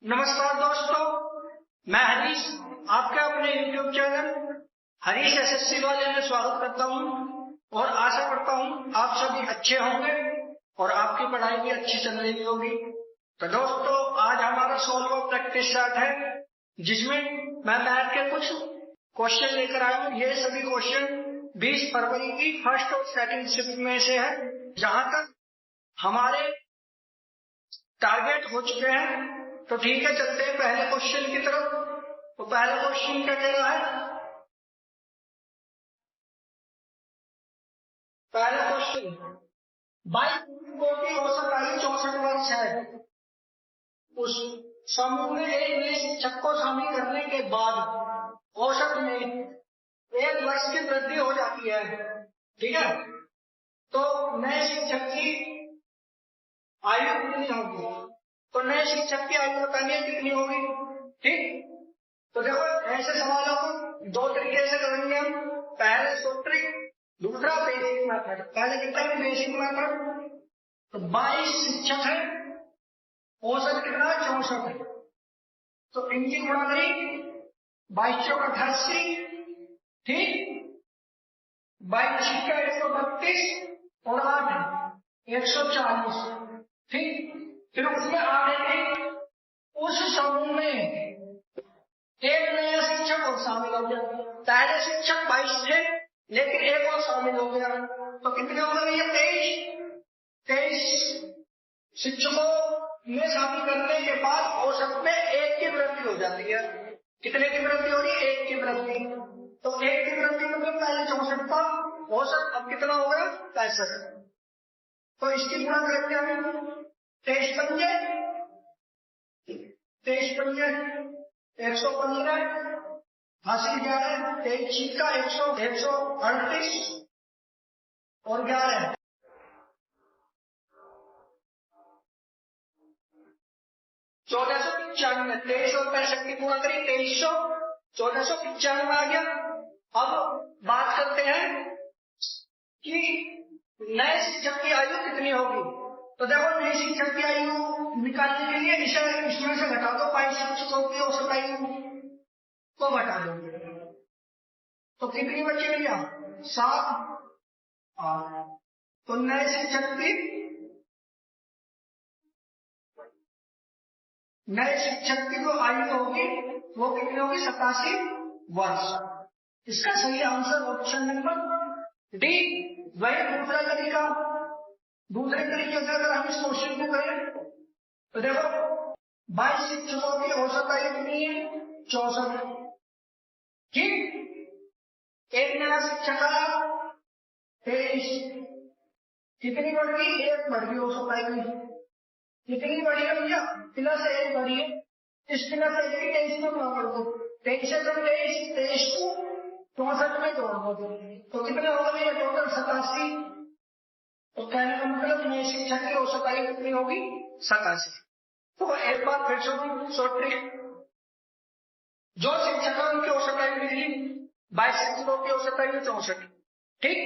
नमस्कार दोस्तों, मैं हरीश आपके अपने YouTube चैनल हरीश एसएससी वाले में स्वागत करता हूं और आशा करता हूं आप सभी अच्छे होंगे और आपकी पढ़ाई भी अच्छी चल रही होगी। तो दोस्तों, आज हमारा 16वां प्रैक्टिस सेट है जिसमें मैं मैथ के कुछ क्वेश्चन लेकर आया हूं। ये सभी क्वेश्चन 20 फरवरी की फर्स्ट और सेकंड शिफ्ट में से है। जहां तक हमारे टारगेट हो चुके हैं, तो ठीक है, चलते हैं पहले क्वेश्चन की तरफ। तो पहला क्वेश्चन क्या कह रहा है? पहला क्वेश्चन, 22 की औसत आयु 64 वर्ष है। उस समूह में एक नए शिक्षक को शामिल करने के बाद औसत में 1 वर्ष की वृद्धि हो जाती है। ठीक है, तो नए शिक्षक की आयु कितनी होगी? तो नए शिक्षक की आयु बताइए कितनी होगी। ठीक, तो देखो, ऐसे सवालों को दो तरीके से करेंगे हम। पहले सूत्रीय, दूसरा बेसिक मेथड। पहले कितना है? Basic method. तो 22 शिक्षक है, औसत कितना? 64 है। तो इनकी गुणा करी 22 चौक 88। ठीक, 22 छिक्का 132 और 8 है 140। ठीक, फिर उसमें आगे के उस समूह में एक नया शिक्षक और शामिल हो गया। पहले शिक्षक 22 थे, लेकिन एक और शामिल हो गया। तो कितने हो गए? 23 शिक्षकों में शामिल करने के बाद औसत में 1 की वृद्धि हो जाती है। कितने की वृद्धि हो रही है? 1 की वृद्धि। तो 1 की वृद्धि मतलब पहले 64 था, औसत अब कितना हो गया? 65। तो इसकी गुणा करेंगे हम। 23 पंजे 115, हासिल 11, 23 छिक्का 138 और 11 1495। 23 और 65 की गुणा करी 2300, 1495 आ गया। अब बात करते हैं कि नए शिक्षक की आयु कितनी होगी। तो देखो, नए शिक्षक की आयु निकालने के लिए इसमें से घटा दो 22 शिक्षकों की औसत आयु को घटा दोगे तो कितनी बची भैया? 7, 8। तो नए शिक्षक की जो आयु होगी वो कितनी होगी? 87 वर्ष। इसका सही आंसर ऑप्शन नंबर डी। वही दूसरा तरीका, दूसरे तरीके से अगर हम इस क्वेश्चन को करें तो देखो, 22 शिक्षकों की औसत आयु कितनी है? 64। ठीक, एक नया शिक्षक आया 23, कितनी बढ़ गई? 1 बढ़ गई औसत आयु। कितनी बढ़ी है भैया? +1 बढ़ी है। इस +1 की 23 में गुणा कर दो। 23 से 23 को 64 में जोड़ दो तो कितने हो गए? टोटल 87। तो कहने का मतलब नए शिक्षक की औसत आयु कितनी होगी? 87। तो एक बार फिर से सूत्र, जो शिक्षक है उनकी औसत आयु निकली 22 शिक्षकों की औसत आयु 64। ठीक,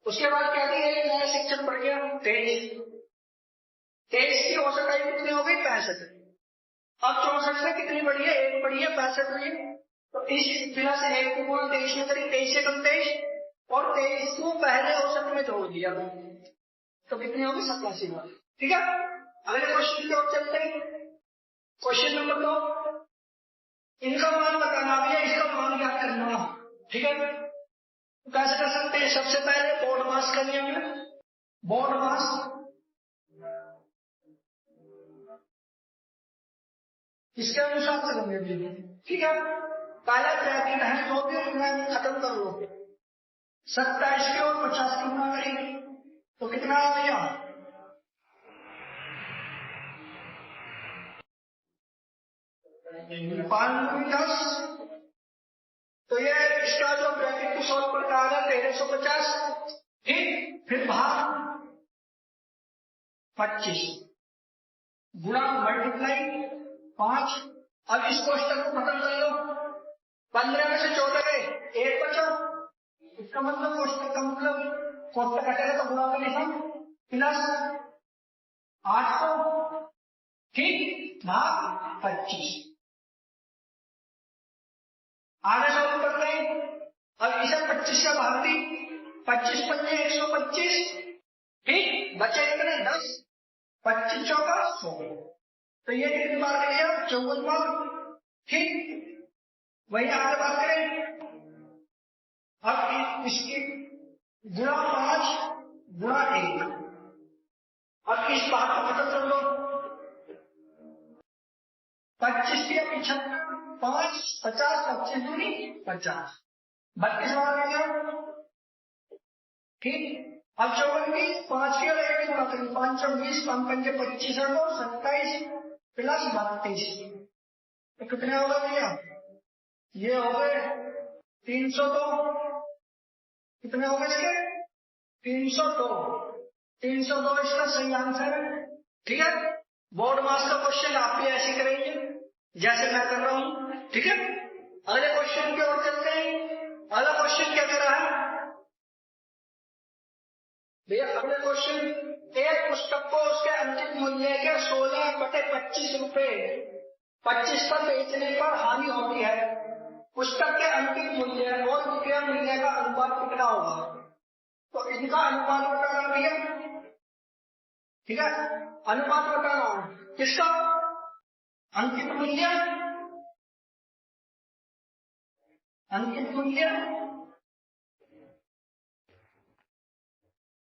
उसके बाद क्या दी? एक नया शिक्षक बढ़ गया 23 की औसत आयु कितनी हो गई? 65। अब 64 से कितनी बढ़ी है? 1 बढ़ी है, 65 बढ़ी है। तो इस +1 की गुणा 23 में करी, 23 से 23 और 23 को पहले औसत में जोड़ दिया तो कितनी होगी? 87 बार। ठीक है, अगले क्वेश्चन की ओर चलते हैं। क्वेश्चन नंबर 2, इनका मान बताना भी है, इसका मान ज्ञात करना। ठीक है, तो कैसे कर सकते हैं? सबसे पहले बोर्ड मास का नियम है। बोर्ड मास इसके अनुसार चलेंगे। ठीक है, पहला ब्रैकेट है जो भी मैं खत्म कर लो। 27 की और 50 की गुणा करेंगे तो कितना आ गया? 5×10। तो ये इसका जो ब्रैकेट को सॉल्व करता है 1350। ठीक, फिर भाग 25 गुणा मल्टीप्लाई 5। अब इस क्वेश्चन को खत्म कर लो। 15 में से 14 गए, 1 बचा। इसका मतलब क्वेश्चन का मतलब क्वेश्चन कटेगा तो गुणा का निशान +800। ठीक, भाग 25। आगे सॉल्व करते हैं। अब इसे 25 से भाग दी, 25 पंजे 125, ठीक, बचे कितने 10, 25 चौका 100, तो ये कितनी बार कर लिया 54 बार, ठीक। वही आगे बात करें, अब इसकी गुणा 5 गुणा 1, अब इस बात को खत्म कर लो, 25 के 75, 5 50, 25 दूनी 50, 32 बार कर लिया, ठीक। अब 54 की 5 की और 1 की गुणा करें, 5 20, 5 पंजे 25 है, 27 प्लस 32, तो कितने होगा भैया, ये हो गए 302, कितने हो गए इसके 302, 302 इसका सही आंसर है, ठीक है। बोर्ड मास का क्वेश्चन आप भी ऐसे करेंगे जैसे मैं कर रहा हूं, ठीक है। अगले क्वेश्चन की ओर चलते हैं। अगला क्वेश्चन क्या कर रहा है भैया, अगले क्वेश्चन, एक पुस्तक को उसके अंतिम मूल्य के 16/25 रुपए 25 पर बेचने पर हानि होती है, पुस्तक के अंतिम मूल्य और विक्रय मूल्य का अनुपात कितना होगा, तो इनका अनुपात बताना भैया, ठीक है, अनुपात बताना किसका, अंकित मूल्य, अंकित मूल्य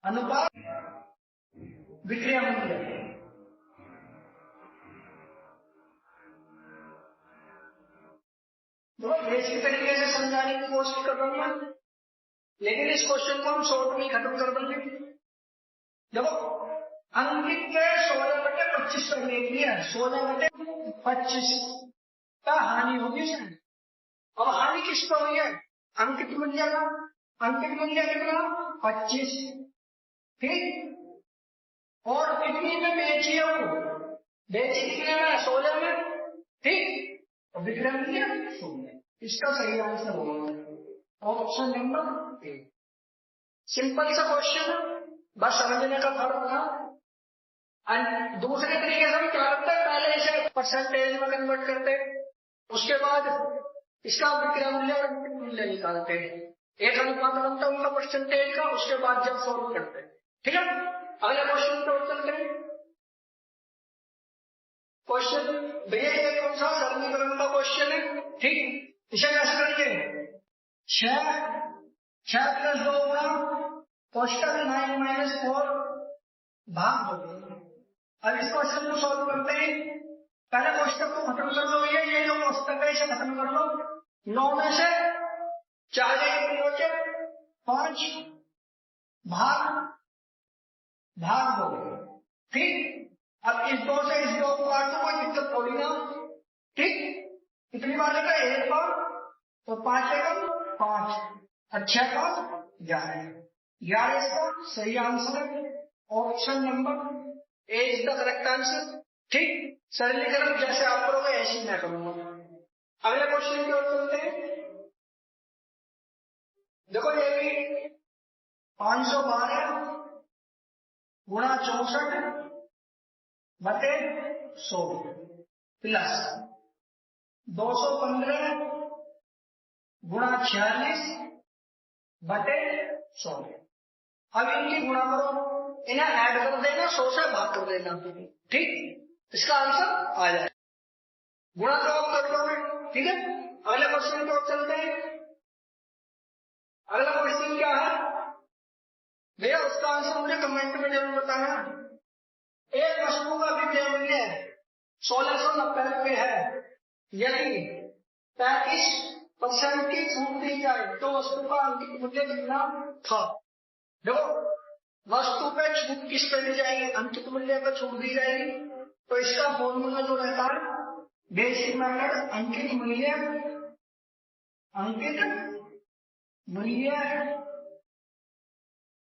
अनुपात विक्रय मूल्य। बहुत बेसिक तरीके से समझाने की कोशिश कर रहा हूं, लेकिन इस क्वेश्चन को हम शॉर्ट में खत्म कर देंगे। देखो, अंकित के 16/25 पर ले लिया, 16/25 का हानि होगी इसमें। अब हानि किस पर हुई है, अंकित मूल्य का, अंकित मूल्य कितना 25, ठीक, और कितनी में बेची है वो, बेची कितने में 16 में, ठीक, और विक्रय मूल्य 16, इसका सही आंसर होगा ऑप्शन नंबर ए। सिंपल सा क्वेश्चन, बस समझने का फर्क था। दूसरे तरीके से हम क्या करते हैं, पहले इसे परसेंटेज में कन्वर्ट करते, उसके बाद इसका विक्रय मूल्य और मूल्य निकालते हैं, एक अनुपात बनता है उनका परसेंटेज का, उसके बाद जब सॉल्व करते हैं, ठीक है। अगले क्वेश्चन पर चलते हैं। क्वेश्चन भैया ये कौन सा सरलीकरण का क्वेश्चन है, ठीक, इसे कैसे करेंगे, 6 + 2 गुणा कोष्टक 9 - 4 भाग 2। अब इस क्वेश्चन को सॉल्व करते हैं, पहले कोष्टक को खत्म कर लो भैया, ये जो कोष्टक है इसे खत्म कर लो, 9 में से 4 बचे 5 भाग 2, ठीक। अब इस 2 से इस 2 को काट दो, कोई दिक्कत थोड़ी ना, ठीक। कितनी बार लेगा, एक बार, तो 5 एकम 5 और 6 का 11 इसका सही आंसर है, option number A is the correct answer, ठीक। सरलीकरण जैसे आप करोगे ऐसे ही मैं करूंगा। अगले क्वेश्चन की ओर चलते हैं। देखो ये भी 512 गुणा 64 बटे 100 प्लस 215 गुणा 46 बटे 100। अब इनकी गुणा करो, इन्हें ऐड कर देना, 100 से भाग कर देना, ठीक, इसका आंसर आ जाए, गुणा तो आप कर लोगे, ठीक है। अगले क्वेश्चन की ओर चलते हैं। अगला क्वेश्चन क्या है भैया, उसका आंसर मुझे कमेंट में जरूर बताना। एक वस्तु का विक्रय मूल्य 1690 रुपये है, यदि 35% की छूट दी जाए तो वस्तु का अंकित मूल्य कितना था। देखो, वस्तु पे छूट किस पे दी जाएगी, अंकित मूल्य पे छूट दी जाएगी, तो इसका फॉर्मूला जो रहता है बेसिक मेथड, अंकित मूल्य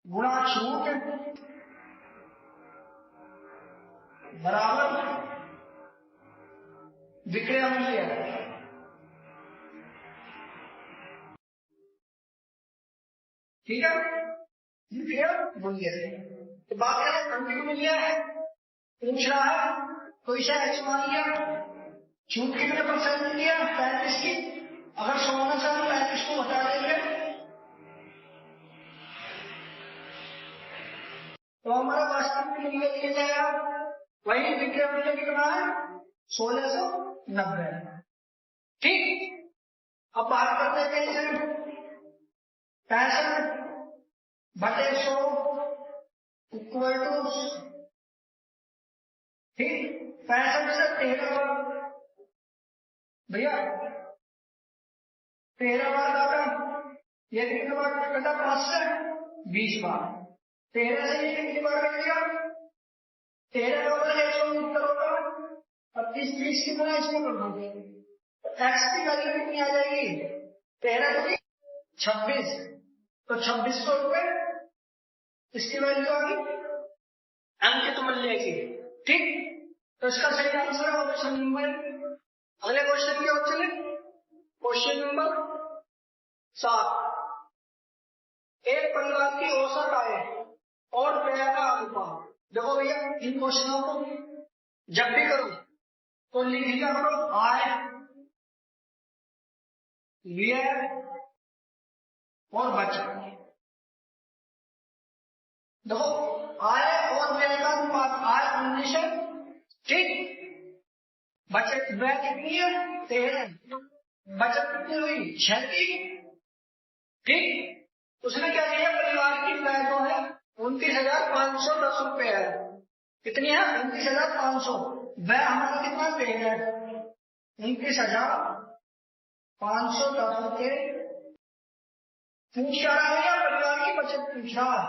गुणा छूट बराबर विक्रय मूल्य, ठीक है, विक्रय मूल्य। तो बात करें अंकित मूल्य पूछ रहा है, तो इसे H मान लिया। छूट कितने परसेंट लिया? 35 की। अगर 100 में से हम 35 को बता देंगे तो हमारा वास्तविक मूल्य निकल जाएगा। वही विक्रय मूल्य कितना है? 1690। ठीक, अब बात करते हैं इसे 65 बटे 100 इक्वल टू, ठीक, 65 से 13 बार भैया 13 बार काटा, ये कितने बार कटा? 5 से 20 बार। 13 से ये कितनी बार कट गया? 13 बराबर है 100 उत्तर होगा। अब 30 की गुना इसमें कर दोगे तो एक्स की वैल्यू कितनी आ जाएगी? 13 को 26, तो 2600 रुपए इसकी वैल्यू आ गई अंकित मूल्य की। ठीक, तो इसका सही आंसर है ऑप्शन नंबर। अगले क्वेश्चन की ओर चले। क्वेश्चन नंबर 7, एक परिवार की औसत आय और व्यय का अनुपात। देखो भैया, इन क्वेश्चनों को जब भी करो तो लिख लिया करो आय, व्यय और बचत। देखो आय और व्यय का अनुपात, आय 19 है, ठीक, बचत व्यय कितनी है? 13, बचत कितनी हुई? 6 की। ठीक, उसने क्या किया? परिवार की व्यय जो है 29,510 रुपए है। कितनी है? 29,500। व्यय हमारा कितना? 13, 29,510 रुपए। पूछ रहा है या परिवार की बचत पूछ रहा है?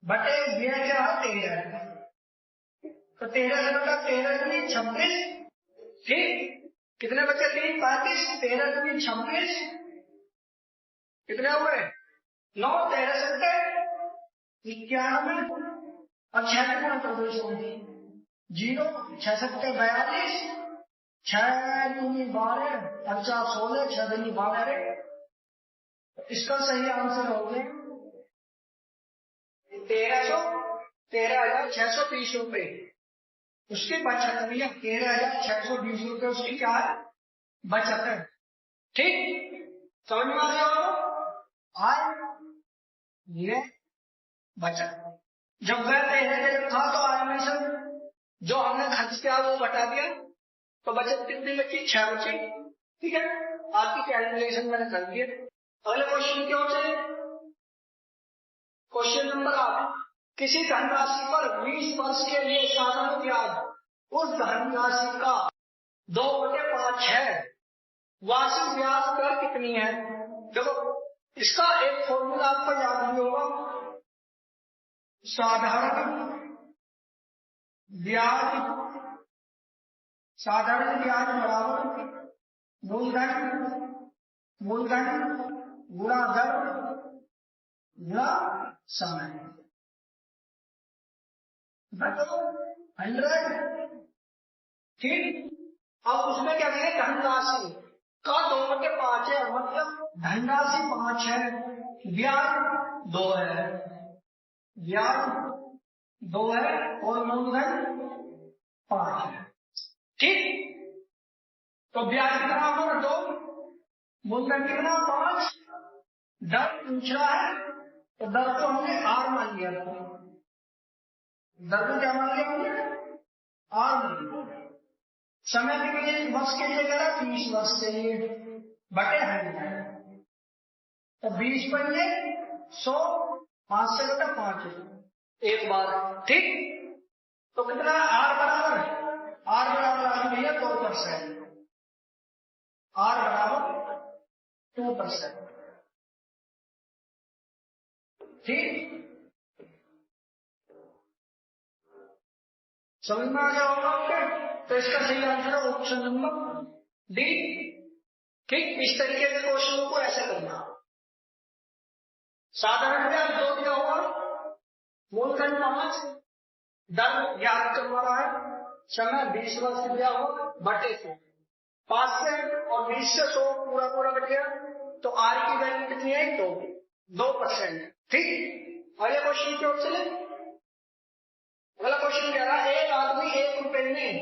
बटे व्यय क्या है? 13, तो 13 से बटा 13 दूनी 26, ठीक, कितने बचे? 3, 35, 13 दूनी 26, कितने हुए? 9, 13 सत्ते 91। अब 6 से गुणा कर दो इसको, 0, 6 सत्ते 42, 6 दूनी 12, 50 16, 6 दूनी 12। इसका सही आंसर हो गया 13,620 रुपए। उसकी बचत भैया 13,620 रुपए उसकी क्या है? बचत है। ठीक, समझ में आ गया हो? आय, ये बचत। जब वह 13,000 था तो आय में से जो हमने खर्च किया वो बता दिया, तो बचत कितनी बची? 6 बची। ठीक है, आपकी कैलकुलेशन मैंने कर दी। अगले क्वेश्चन की ओर चले। क्वेश्चन नंबर 8, किसी धनराशि पर 20 वर्ष के लिए साधारण ब्याज उस धनराशि का 2/5 है। वार्षिक ब्याज दर कितनी है? देखो इसका एक फॉर्मूला आपको याद नहीं होगा। साधारण ब्याज बराबर मूलधन गुणा दर गुणा समय। 100, ठीक। अब उसमें क्या कहें? धनराशि का 2/5 है, मतलब धनराशि 5 है, ब्याज 2 है, ब्याज 2 है और मूलधन 5 है। ठीक, तो ब्याज कितना होगा? 2, मूलधन कितना? 5। दर पूछ रहा है तो दर को हमने आर मान लिया था। दर को क्या मान लिया हमने? आर मान लिया। समय के लिए वर्ष के लिए करा 20 वर्ष के लिए बटे 100, तो 20 बटे 100, 5 से बटा 5 एक बार। ठीक, तो कितना? आर बराबर आ गई है 2%। आर बराबर 2%। ठीक, समझ में आ गया होगा आपके? तो इसका सही आंसर है ऑप्शन नंबर डी। ठीक, इस तरीके के क्वेश्चनों को ऐसे करना। साधारण ब्याज 2 दिया होगा, मूलधन 5, दर ज्ञात करवा रहा है, समय 20 वर्ष दिया होगा, बटे से 5 से और 20 से 100 पूरा कट गया, तो आर की वैल्यू कितनी है? 2%। ठीक, अगले क्वेश्चन की ओर चले। अगला क्वेश्चन कह रहा है एक आदमी 1 रुपए में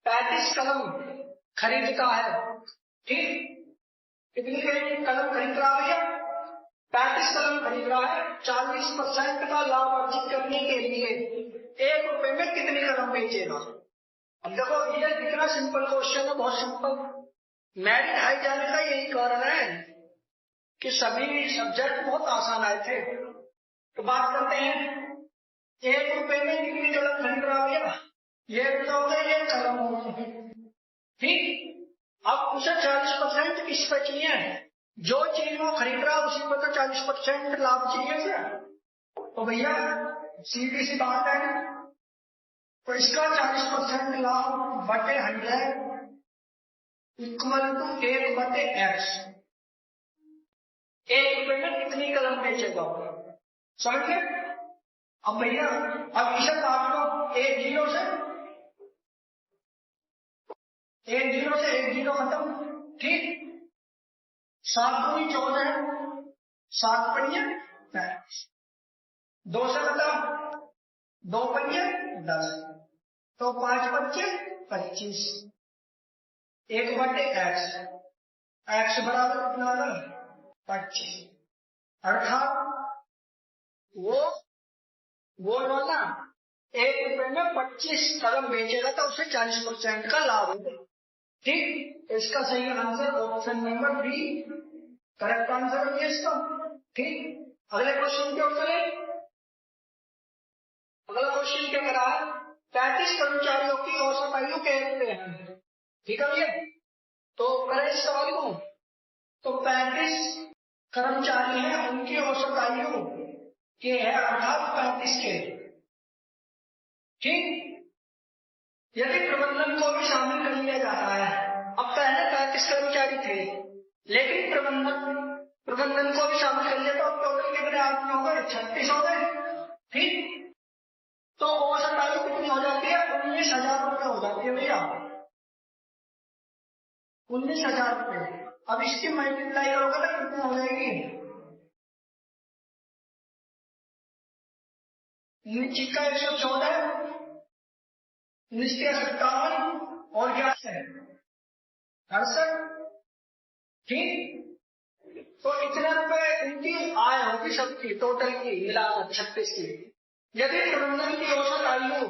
35 कलम खरीदता है, ठीक। कितनी कलम खरीद रहा है भैया? 35 कलम खरीद रहा है। 40% का लाभ अर्जित करने के लिए 1 रुपए में कितनी कलम बेचेगा? अब देखो ये कितना सिंपल क्वेश्चन है, बहुत सिंपल। मेरिट हाई जाने का यही कारण है कि सभी सब्जेक्ट बहुत आसान आए थे। तो बात करते हैं 1 रुपए में कितनी कलम खरीद रहा है? ये बताओगे ये कलम होगी, ठीक। अब उसे 40% किस पे चाहिए? जो चीज वो खरीद रहा है उसी पर तो 40% लाभ चाहिए उसे। तो भैया सीधी सी बात है, तो इसका 40% लाभ बटे 100 इक्वल टू 1/x। 1 रुपए में कितनी कलम बेचेगा, समझ गए? अब भैया अब इसे काट लो, एक जीरो से एक जीरो खत्म, ठीक। 7 दूनी 14, 7 पंजे 35, 2 से बता 2 पंजे 10, तो 5 बच्चे 25, 1/x, x बराबर कितना होगा? 25। अर्थात वो लो ना 1 रुपए में 25 कलम बेचेगा तो उसे 40% का लाभ होगा, ठीक। इसका सही answer option number B correct answer है इसका, ठीक। अगले क्वेश्चन की ओर चले। अगला क्वेश्चन क्या कह रहा है? 35 कर्मचारियों की औसत आयु कहते हैं, ठीक है भैया। तो करें इस सवाल को, तो 35 कर्मचारी हैं, उनकी औसत आयु के है अर्थात 35 के, ठीक। यदि प्रबंधन को भी शामिल कर लिया जाता है, अब पहले 35 कर्मचारी थे लेकिन प्रबंधन को भी शामिल कर लिया तो अब टोटल कितने आदमी हो गए? 36 हो गए, ठीक। तो औसत आयु कितनी हो जाती है? 19,000 रुपये हो जाती है भैया, 19,000 रुपये। अब इसकी मल्टीप्लाई करोगे तो कितनी हो जाएगी? नीचे का 114, नीचे 57 और क्या है 68, ठीक। तो इतने रुपए इनकी आय होगी सबकी टोटल की मिलाकर 36 की। यदि प्रबंधन की औसत आयु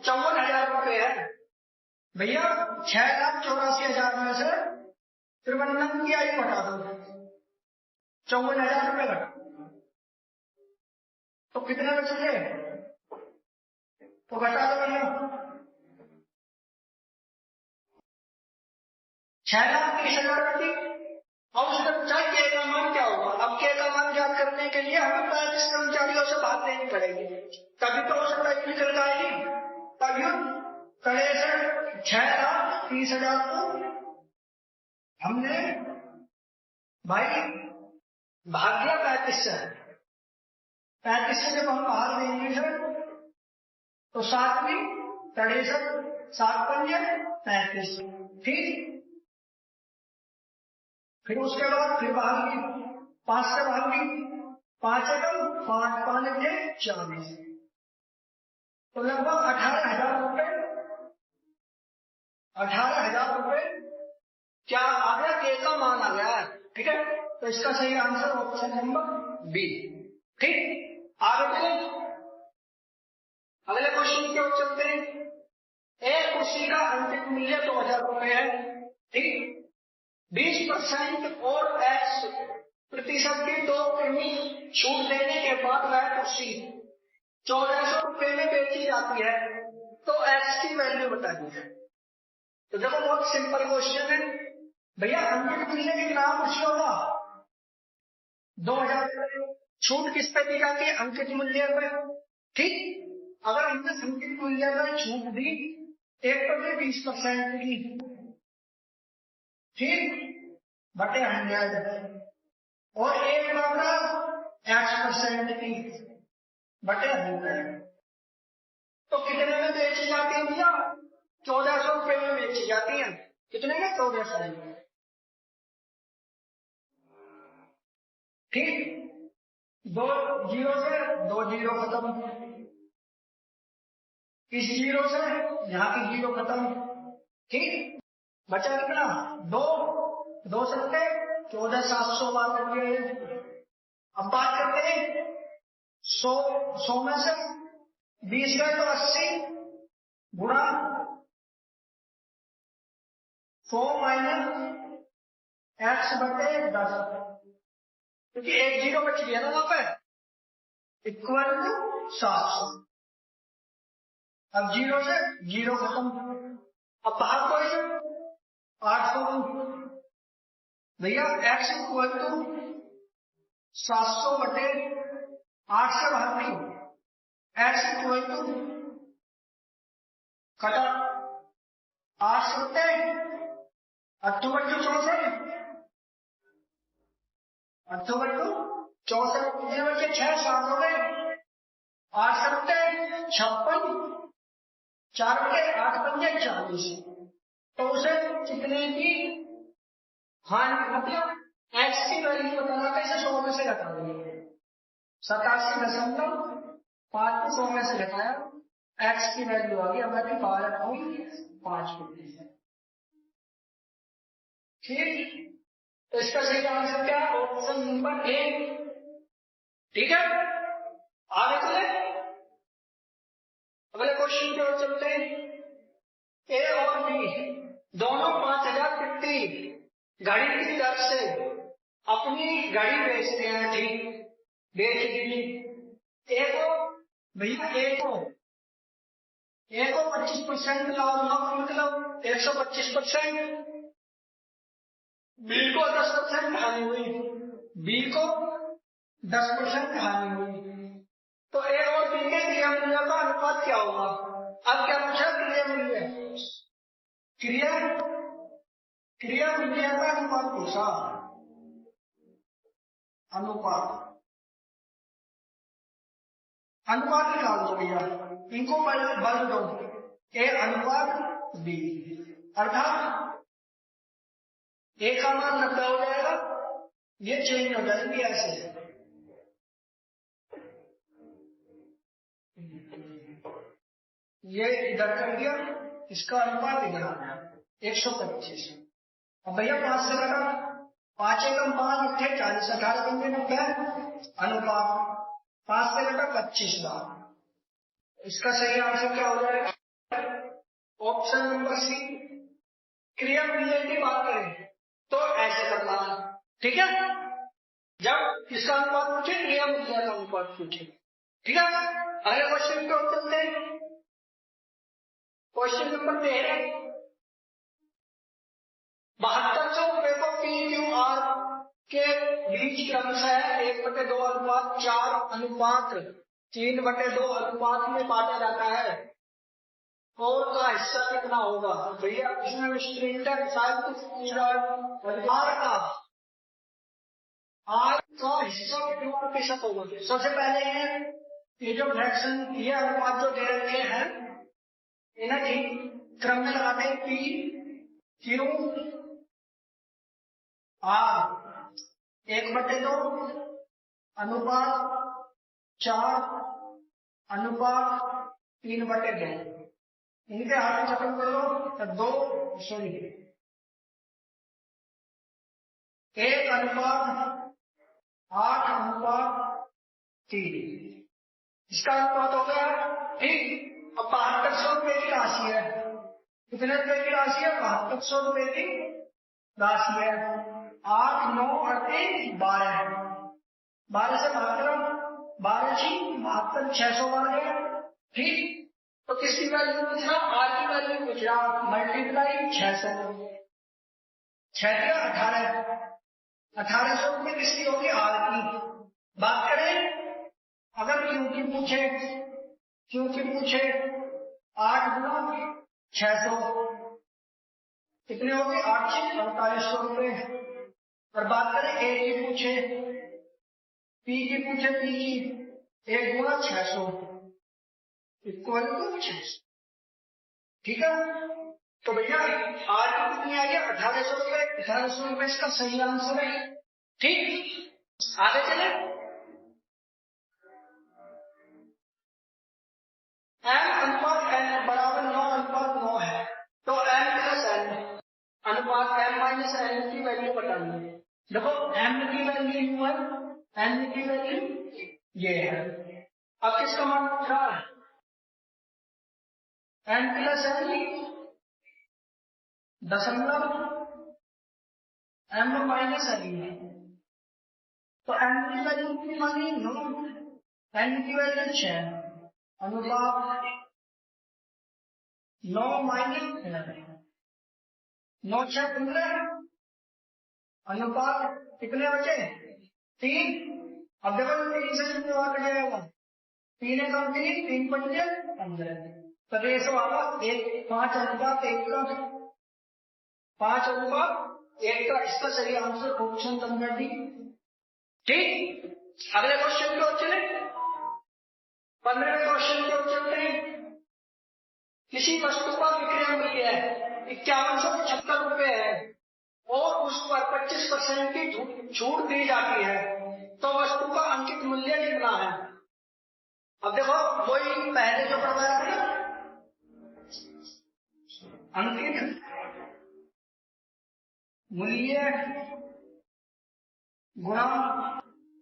54,000 रुपये है भैया, 6,84,000 में से प्रबंधन की आयु घटा दो, 54,000 रुपये घटा तो कितने बचेंगे? तो घटा दो भैया 6,30,000 बची। अब उसका पूछा के का मान क्या होगा? अब के का मान ज्ञात करने के लिए हमें 35 कर्मचारियों से बात लेनी पड़ेगी, तभी तो औसत आयु निकल आएगी। तभी 6,30,000 को हमने भाई भाग दिया 35 से। 35 से जब हम भाग देंगे सर तो 7 63, 7 पंजे 35, ठीक। फिर उसके बाद फिर भागी 5 से भागी 5 एकम 5 5 40, तो लगभग 18,000 रुपये, 18,000 रुपये क्या आ गया? के का मान आ गया, ठीक है। तो इसका सही आंसर ऑप्शन नंबर बी, ठीक। आगे चले अगले क्वेश्चन की ओर चलते हैं। एक कुर्सी का अंतिम मूल्य 2,000 रुपये है, ठीक। 20% और X% की 2 किमी छूट देने के बाद वह कुर्सी 1,400 रुपये में बेची जाती है, तो X की वैल्यू बता दी है। तो देखो बहुत सिंपल क्वेश्चन है भैया, अंकित मूल्य कितना कुर्सी होगा? 2,000। छूट किस पे दी जाती है? अंकित मूल्य पर, ठीक। अगर हमने अंकित मूल्य पर छूट दी 1/20% की, ठीक, बटे 100 और 1/X% की बटे 100, तो कितने में बेची जाती है भैया? 1,400 रुपये में बेची जाती है। कितने में? 1,400 में, ठीक। 2 जीरो से 2 जीरो खत्म, इस जीरो से यहाँ की जीरो खत्म, ठीक। बचा कितना? 2, 2 सत्ते 14,700 बार बन गए। अब बात करते हैं 100 में से 20 गए तो 80 गुणा 100 माइनस x/10, क्योंकि एक जीरो बच गया ना वहां पे, इक्वल टू 700। अब जीरो से जीरो खत्म। अब बाहर कोई 800 भैया, x इक्वल टू 700/8 से बाहर नहीं, x इक्वल टू कटा 8 सत्ते 8/64, 8/64 बच्चे 6 7 हो गए, 8 सत्ते 56, 4/8 तो उसे कितने की हानि, मतलब x की वैल्यू बताना था, इसे 100 में से घटा देंगे। 87.5 100 में से घटाया, x की वैल्यू आ गई हमारी 12.5। ठीक, तो इसका सही आंसर क्या है? Option number A. ठीक है, आगे चले, अगले क्वेश्चन की ओर चलते हैं। ए और बी दोनों 5050 गाड़ी की दर से अपनी गाड़ी बेचते हैं, ठीक, बेच दी। ए को भैया ए को 25% लाभ हुआ, मतलब 125%, बी को 10% हानि हुई, बी को 10% हानि हुई। तो ए और बी के क्रिया मूल्य का अनुपात क्या होगा? अब क्या पूछा? क्रिया मूल्य, क्रिया मूल्य का अनुपात पूछा, अनुपात निकाल दो भैया, इनको बल दो, ए अनुपात बी, अर्थात ए का मान 90 हो जाएगा, ये चेंज हो जाएगी ऐसे। ये इधर कर दिया, इसका अनुपात इधर आ गया 125। अब भैया 5 से लगा, 5 एकम 5 अट्ठे 40, 18 बन गए 90, अनुपात 5 से घटा 25 बार। इसका सही आंसर क्या हो जाएगा? Option number C. क्रिया मूल्य की बात करें तो ऐसे करना है, ठीक है, जब इसका अनुपात पूछे क्रिया मूल्य का अनुपात पूछे, ठीक है। अगले क्वेश्चन को चलते हैं। क्वेश्चन नंबर 13, 7200 को PQR के बीच क्रमशः 1/2 अनुपात 4 अनुपात 3/2 अनुपात में बांटा जाता है, और का हिस्सा कितना होगा? भैया इसमें स्ट्रिंडर शायद कुछ पूछ रहा है, आर का हिस्सा कितना प्रतिशत होगा? सबसे पहले ये जो फ्रैक्शन, ये अनुपात जो दे रखे हैं इन्हें ठीक क्रम में लगाते हैं, पी क्यू आर 1/2 अनुपात 4 अनुपात 3/2, इनके हाथ में खत्म कर दो, 1 अनुपात 8 अनुपात 3, इसका अनुपात हो गया, ठीक। अब 7200 की राशि है, कितने रुपए की राशि है? 7200 की राशि है। 8 9 38 12, 12 से भाग करो, 12 72 600 बार गए, ठीक। तो किसकी वैल्यू पूछ रहा? आर की वैल्यू पूछ रहा, मल्टीप्लाई 600, 18 1800 रुपये किसकी होगी? आर की। बात करें अगर क्यू की पूछे 8 गुना 600 कितने हो गए? 8 4800 रुपये। और बात करें ए की पूछे, पी की 1 गुना 600 इक्वल टू 600, ठीक है। तो भैया आर की कितनी आ गया? 1800 रुपये, 1800 रुपये इसका सही आंसर है, ठीक। आगे चले, M अनुपात माइनस एन की वैल्यू बतानी है। देखो एम की वैल्यू 1, एन की वैल्यू ये है। अब किसका मान पूछ रहा है? एन प्लस एन दशमलव एम माइनस एन है। तो एन की वैल्यू कितनी मानी? 9, एन की वैल्यू 6, अनुपात 9 माइनस 9 6 15, अनुपात कितने बचे? 3। अब देखो 3 से कितने बार कट जाएगा? 3 कम 3, 3 पंजे 15। तो रेशो आगा 5 अनुपात 1 का, 5 अनुपात 1 का। इसका सही आंसर ऑप्शन नंबर डी। ठीक, अगले क्वेश्चन की ओर चले। 15वें क्वेश्चन की ओर चलते हैं। किसी वस्तु का विक्रय मूल्य 5175 रुपए है और उस पर 25% की छूट दी जाती है, तो वस्तु का अंकित मूल्य कितना है? अब देखो वही पहले जो करवाया था ना, अंकित मूल्य गुणा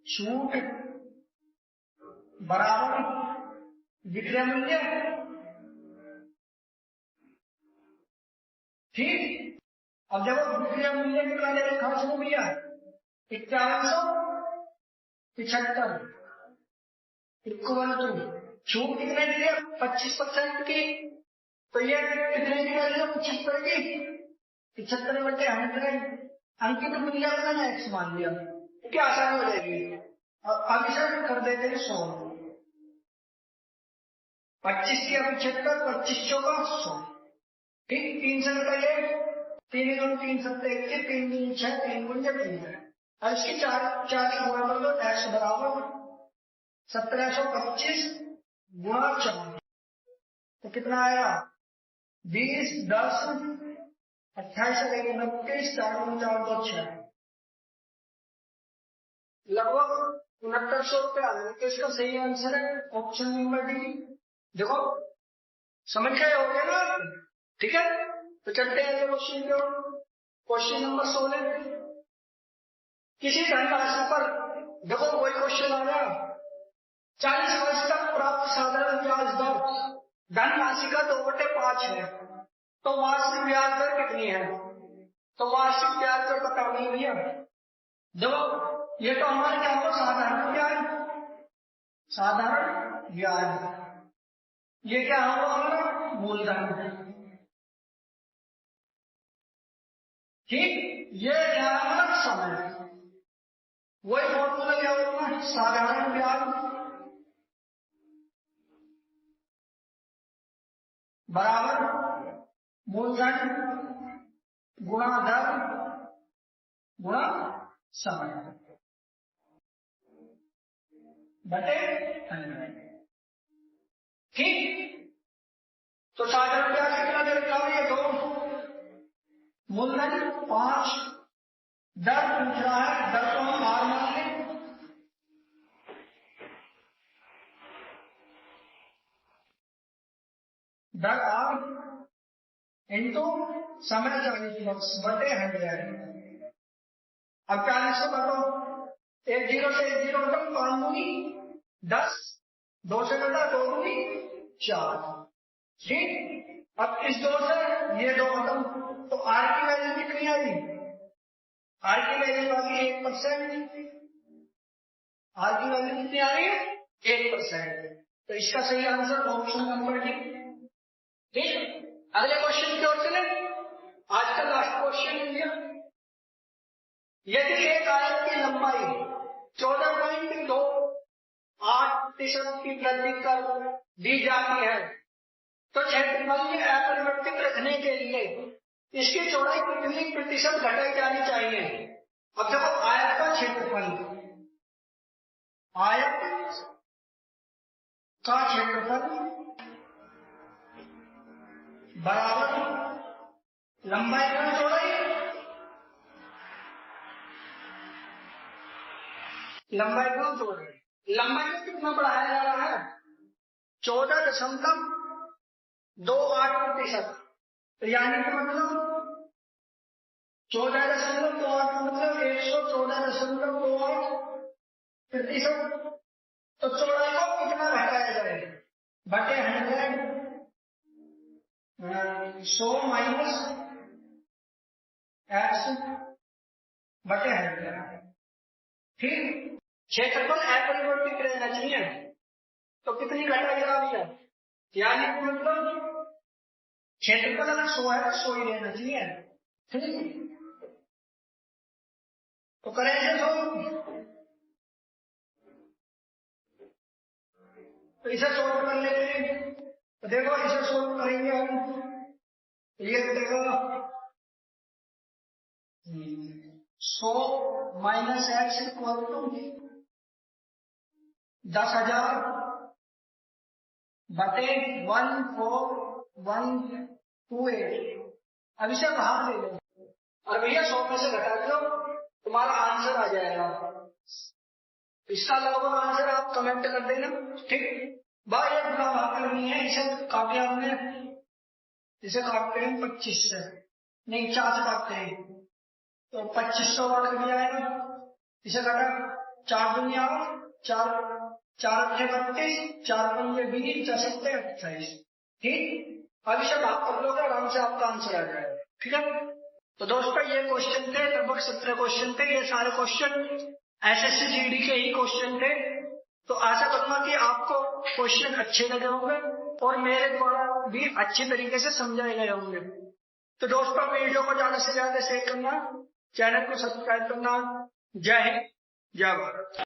छूट बराबर विक्रय मूल्य। ठीक, अब जब विक्रय मूल्य निकाले खर्च हो गया 5175 इक्वल टू छूट कितने दी है? 25% की। तो ये कितने की वैल्यू? 75 की। 75 बटे 100 अंकित मूल्य मैंने एक्स मान लिया, क्या आसानी हो जाएगी। अब इसे कर देते हैं 100। 25 की 75, 25 का 100। ठीक, 3 से बताइए, 3 गुण 3 सत्ते 21, 3 गुण 6, 3 गुण 3 है। अब इसकी 4 की गुणा कर दो, एक्स बराबर 1725 गुणा 4, तो कितना आएगा? 20 10 28 29 4 4 2 6, लगभग 6900 रुपये आ रहे। तो इसका सही आंसर है ऑप्शन नंबर डी। देखो समझ गए हो गया ना? ठीक है, तो चलते हैं अगले क्वेश्चन की ओर। Question number 16। किसी धनराशि पर, देखो वही क्वेश्चन आ गया, 40 वर्ष तक प्राप्त साधारण ब्याज दर धनराशि का 2/5 है, तो वार्षिक ब्याज दर कितनी है? तो वार्षिक ब्याज दर बतानी हुई है। देखो ये तो हमारे क्या होगा? साधारण ब्याज, साधारण ब्याज। ये क्या होगा हमारा? मूलधन। ठीक, ये क्या है हमारा? समय। वही फॉर्मूला क्या होगा? साधारण ब्याज बराबर मूलधन गुणा दर गुणा समय बटे 100। ठीक, तो साधारण ब्याज कितना दे रखा है? 2, मूलधन 5, दर पूछ रहा है, दर को हम आर मान लें। दर आर इंटू समय 40 वर्ष बटे 100। अब 40 को काटो, 1 0 से 1 0 कम, 5 दूनी 10, 2 से कटा 2 दूनी 4। ठीक, अब इस 2 से ये 2 खत्म, तो आर की वैल्यू कितनी आई? आर की वैल्यू आ गई 1%। आर की वैल्यू कितनी आ रही है? 1%। तो इसका सही आंसर ऑप्शन नंबर डी। ठीक, अगले क्वेश्चन की ओर चले। आज का लास्ट क्वेश्चन है, यदि एक आयत की लंबाई 14.28% की वृद्धि कर दी जाती है, तो क्षेत्रफल में अपरिवर्तित रखने के लिए इसकी चौड़ाई कितनी प्रतिशत घटाई जानी चाहिए? अब देखो आयत का क्षेत्रफल, आयत का क्षेत्रफल बराबर लंबाई का चौड़ाई, लंबाई का चौड़ाई। लंबाई को कितना बढ़ाया जा रहा है? 14.28%। तो यानी कि मतलब 14.28 मतलब 114.28 तो चौड़ाई को कितना घटाया जाए बटे 100 माइनस x बटे 100। ठीक, क्षेत्रफल अपरिवर्तित रहना चाहिए तो कितनी घटाई आपने, यानी मतलब क्षेत्रफल अगर 100 है तो 100 ही रहना चाहिए। ठीक, तो करेंगे तो इसे सोल्व कर लेते हैं। तो देखो इसे सोल्व करेंगे हम, ये देखो 100 माइनस एक्स इक्वल टू 10,000 बटे 14128। अब इसे बाहर ले लो और भैया 100 में से घटा दो, तुम्हारा आंसर आ जाएगा। इसका लगभग आंसर आप कमेंट कर देना। ठीक, भाई एक भाग करनी है, इसे काटे हमने, इसे काटते हैं 25 से, नहीं 4 से काटते हैं तो 2500 वाट कट जाएगा। इसे काटा 4 दुनिया 4 4 अट्ठे 32, 4 पंजे 20, 4 सत्ते 28। ठीक, अब इसे भाग कर लोगे आराम से आपका आंसर आ जाएगा। ठीक है, तो दोस्तों ये क्वेश्चन थे, लगभग 17 क्वेश्चन थे। ये सारे क्वेश्चन एसएससी जीडी के ही क्वेश्चन थे। तो आशा करूंगा कि आपको क्वेश्चन अच्छे लगे होंगे और मेरे द्वारा भी अच्छी तरीके से समझाए गए होंगे। तो दोस्तों वीडियो को ज्यादा से ज्यादा शेयर करना, चैनल को सब्सक्राइब करना। जय हिंद, जय भारत।